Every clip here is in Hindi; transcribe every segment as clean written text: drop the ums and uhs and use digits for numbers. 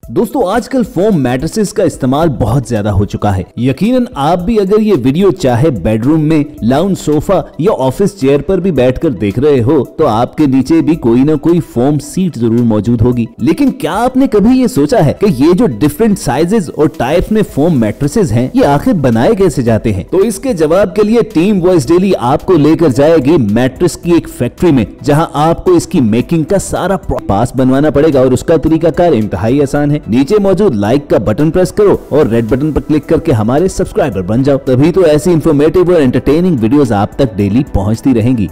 दोस्तों आजकल फोम मैट्रेसेस का इस्तेमाल बहुत ज्यादा हो चुका है। यकीनन आप भी अगर ये वीडियो चाहे बेडरूम में, लाउंज सोफा या ऑफिस चेयर पर भी बैठकर देख रहे हो तो आपके नीचे भी कोई ना कोई फोम सीट जरूर मौजूद होगी। लेकिन क्या आपने कभी ये सोचा है कि ये जो डिफरेंट साइजेस और टाइप्स में फोम मैट्रेसेस हैं ये आखिर बनाए कैसे जाते हैं? तो इसके जवाब के लिए टीम वॉइस डेली आपको लेकर जाएगी मैट्रेस की एक फैक्ट्री में, जहाँ आपको इसकी मेकिंग का सारा पास बनवाना पड़ेगा और उसका तरीकाकार इंतहाई आसान है। नीचे मौजूद लाइक का बटन प्रेस करो और रेड बटन पर क्लिक करके हमारे सब्सक्राइबर बन जाओ, तभी तो ऐसी इंफॉर्मेटिव और एंटरटेनिंग वीडियोस आप तक डेली पहुंचती रहेंगी।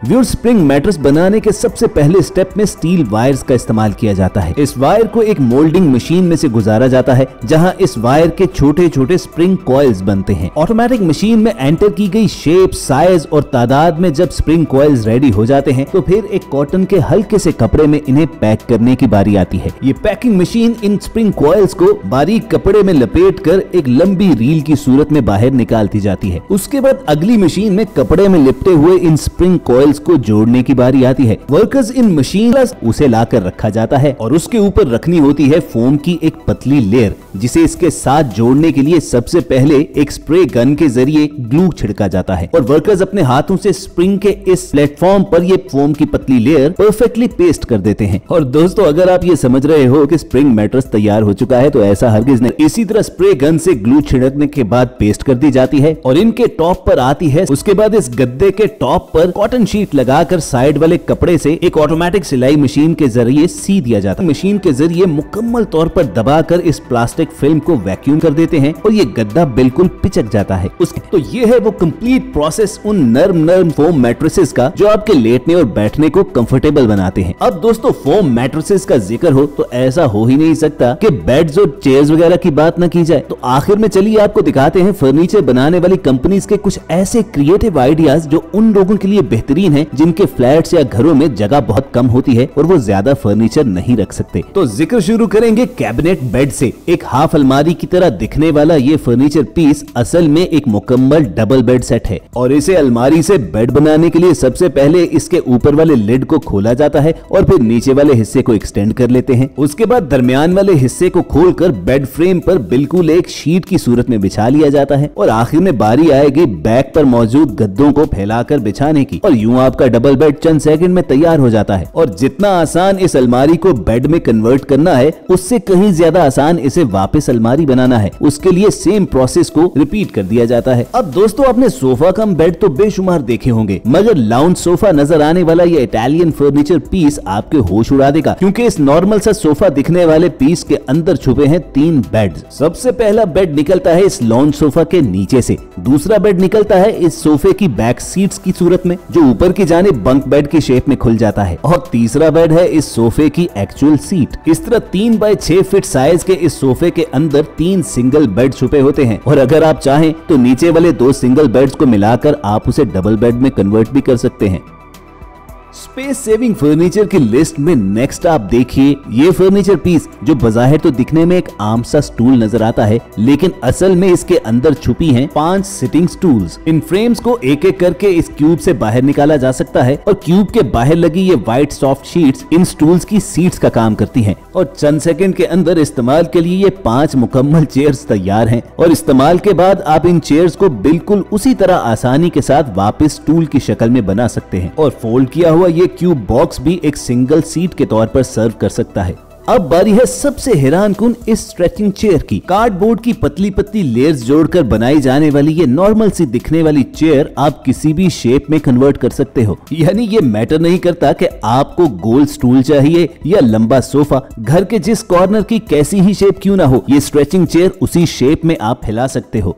व्यूअर्स, स्प्रिंग मैट्रेस बनाने के सबसे पहले स्टेप में स्टील वायर्स का इस्तेमाल किया जाता है। इस वायर को एक मोल्डिंग मशीन में से गुजारा जाता है, जहां इस वायर के छोटे छोटे स्प्रिंग कॉइल्स बनते हैं। ऑटोमेटिक मशीन में एंटर की गई शेप, साइज और तादाद में जब स्प्रिंग कॉइल्स रेडी हो जाते हैं तो फिर एक कॉटन के हल्के से कपड़े में इन्हें पैक करने की बारी आती है। ये पैकिंग मशीन इन स्प्रिंग कॉइल्स को बारीक कपड़े में लपेट कर एक लंबी रील की सूरत में बाहर निकालती जाती है। उसके बाद अगली मशीन में कपड़े में लिपटे हुए इन स्प्रिंग कॉइल्स को जोड़ने की बारी आती है। वर्कर्स इन मशीन उसे लाकर रखा जाता है और उसके ऊपर रखनी होती है फोम की एक पतली लेयर, जिसे इसके साथ जोड़ने के लिए सबसे पहले एक स्प्रे गन के जरिए ग्लू छिड़का जाता है और वर्कर्स अपने हाथों से स्प्रिंग के इस प्लेटफॉर्म पर ये फोम की पतली लेयर परफेक्टली पेस्ट कर देते हैं। और दोस्तों अगर आप ये समझ रहे हो कि स्प्रिंग मैट्रेस तैयार हो चुका है तो ऐसा हरगिज नहीं। इसी तरह स्प्रे गन से ग्लू छिड़कने के बाद पेस्ट कर दी जाती है और इनके टॉप पर आती है। उसके बाद इस गद्दे के टॉप पर कॉटन शीट लगाकर साइड वाले कपड़े से एक ऑटोमेटिक सिलाई मशीन के जरिए सी दिया जाता है। मशीन के जरिए मुकम्मल तौर पर दबाकर इस प्लास्टिक फिल्म को वैक्यूम कर देते हैं और ये गद्दा बिल्कुल पिचक जाता है। तो ये है वो कंप्लीट प्रोसेस उन नर्म फोम मैट्रेसेस का जो आपके लेटने और बैठने को कंफर्टेबल बनाते हैं। अब दोस्तों फोम मैट्रेसेस का जिक्र हो तो ऐसा हो ही नहीं सकता कि बेड्स और चेयर्स वगैरह की बात न की जाए। तो आखिर में चलिए आपको दिखाते हैं फर्नीचर बनाने वाली कंपनीज के कुछ ऐसे क्रिएटिव आइडियाज जो उन लोगों के लिए बेहतरीन है जिनके फ्लैट्स या घरों में जगह बहुत कम होती है और वो ज्यादा फर्नीचर नहीं रख सकते। तो जिक्र शुरू करेंगे कैबिनेट बेड से। एक हाफ अलमारी की तरह दिखने वाला ये फर्नीचर पीस असल में एक मुकम्मल डबल बेड सेट है और इसे अलमारी से बेड बनाने के लिए सबसे पहले इसके ऊपर वाले लिड को खोला जाता है और फिर नीचे वाले हिस्से को एक्सटेंड कर लेते हैं। उसके बाद दरमियान वाले हिस्से को खोलकर बेड फ्रेम पर बिल्कुल एक शीट की सूरत में बिछा लिया जाता है और आखिर में बारी आएगी बैक पर मौजूद गद्दों को फैलाकर बिछाने की और यूं आपका डबल बेड चंद सेकंड में तैयार हो जाता है। और जितना आसान इस अलमारी को बेड में कन्वर्ट करना है उससे कहीं ज्यादा आसान इसे वापस अलमारी बनाना है। उसके लिए सेम प्रोसेस को रिपीट कर दिया जाता है। अब दोस्तों आपने सोफा कम बेड तो बेशुमार देखे होंगे, मगर लाउंज सोफा नजर आने वाला ये इटालियन फर्नीचर पीस आपके होश उड़ा देगा, क्योंकि इस नॉर्मल सा सोफा दिखने वाले पीस के अंदर छुपे हैं 3 बेड। सबसे पहला बेड निकलता है इस लाउंज सोफा के नीचे से, दूसरा बेड निकलता है इस सोफे की बैक सीट्स की सूरत में जो ऊपर की जानिब बंक बेड की शेप में खुल जाता है, और तीसरा बेड है इस सोफे की एक्चुअल सीट। इस तरह 3 बाय 6 फीट साइज के इस सोफे के अंदर 3 सिंगल बेड छुपे होते हैं और अगर आप चाहें तो नीचे वाले 2 सिंगल बेड्स को मिलाकर आप उसे डबल बेड में कन्वर्ट भी कर सकते हैं। स्पेस सेविंग फर्नीचर की लिस्ट में नेक्स्ट आप देखिए ये फर्नीचर पीस जो बज़ाहिर तो दिखने में एक आम सा स्टूल नजर आता है, लेकिन असल में इसके अंदर छुपी हैं 5 सिटिंग स्टूल्स। इन फ्रेम्स को एक एक करके इस क्यूब से बाहर निकाला जा सकता है और क्यूब के बाहर लगी ये व्हाइट सॉफ्ट शीट्स इन स्टूल्स की सीट्स का काम करती हैं और चंद सेकंड के अंदर इस्तेमाल के लिए ये 5 मुकम्मल चेयर्स तैयार हैं और इस्तेमाल के बाद आप इन चेयर्स को बिल्कुल उसी तरह आसानी के साथ वापस स्टूल की शक्ल में बना सकते हैं और फोल्ड किया हुआ ये क्यूब बॉक्स भी एक सिंगल सीट के तौर पर सर्व कर सकता है। अब बारी है सबसे हैरानकुन इस स्ट्रेचिंग चेयर की। कार्डबोर्ड की पतली पतली लेयर्स जोड़कर बनाई जाने वाली ये नॉर्मल सी दिखने वाली चेयर आप किसी भी शेप में कन्वर्ट कर सकते हो, यानी ये मैटर नहीं करता कि आपको गोल स्टूल चाहिए या लंबा सोफा। घर के जिस कॉर्नर की कैसी ही शेप क्यों ना हो, ये स्ट्रेचिंग चेयर उसी शेप में आप फैला सकते हो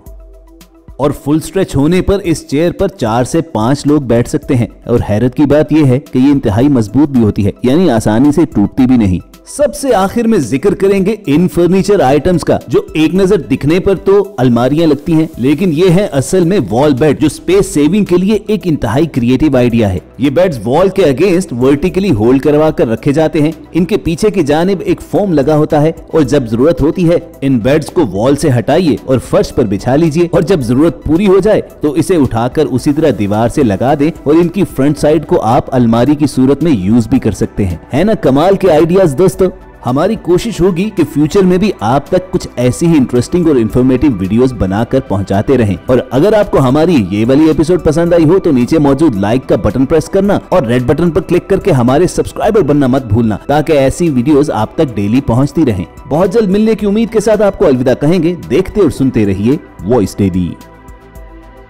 और फुल स्ट्रेच होने पर इस चेयर पर 4 से 5 लोग बैठ सकते हैं। और हैरत की बात यह है कि ये इंतहाई मजबूत भी होती है, यानी आसानी से टूटती भी नहीं। सबसे आखिर में जिक्र करेंगे इन फर्नीचर आइटम्स का जो एक नजर दिखने पर तो अलमारियां लगती हैं, लेकिन ये है असल में वॉल बेड जो स्पेस सेविंग के लिए एक इंतहाई क्रिएटिव आइडिया है। ये बेड्स वॉल के अगेंस्ट वर्टिकली होल्ड करवा कर रखे जाते हैं। इनके पीछे की जानिब एक फोम लगा होता है और जब जरूरत होती है इन बेड्स को वॉल से हटाइए और फर्श पर बिछा लीजिए और जब जरूरत पूरी हो जाए तो इसे उठाकर उसी तरह दीवार से लगा दें और इनकी फ्रंट साइड को आप अलमारी की सूरत में यूज भी कर सकते हैं। है ना कमाल के आइडियाज दोस्तों। हमारी कोशिश होगी कि फ्यूचर में भी आप तक कुछ ऐसी ही इंटरेस्टिंग और इन्फॉर्मेटिव वीडियोस बनाकर पहुंचाते रहें। और अगर आपको हमारी ये वाली एपिसोड पसंद आई हो तो नीचे मौजूद लाइक का बटन प्रेस करना और रेड बटन पर क्लिक करके हमारे सब्सक्राइबर बनना मत भूलना, ताकि ऐसी वीडियोस आप तक डेली पहुंचती रहें। बहुत जल्द मिलने की उम्मीद के साथ आपको अलविदा कहेंगे। देखते और सुनते रहिए वॉइस डेली।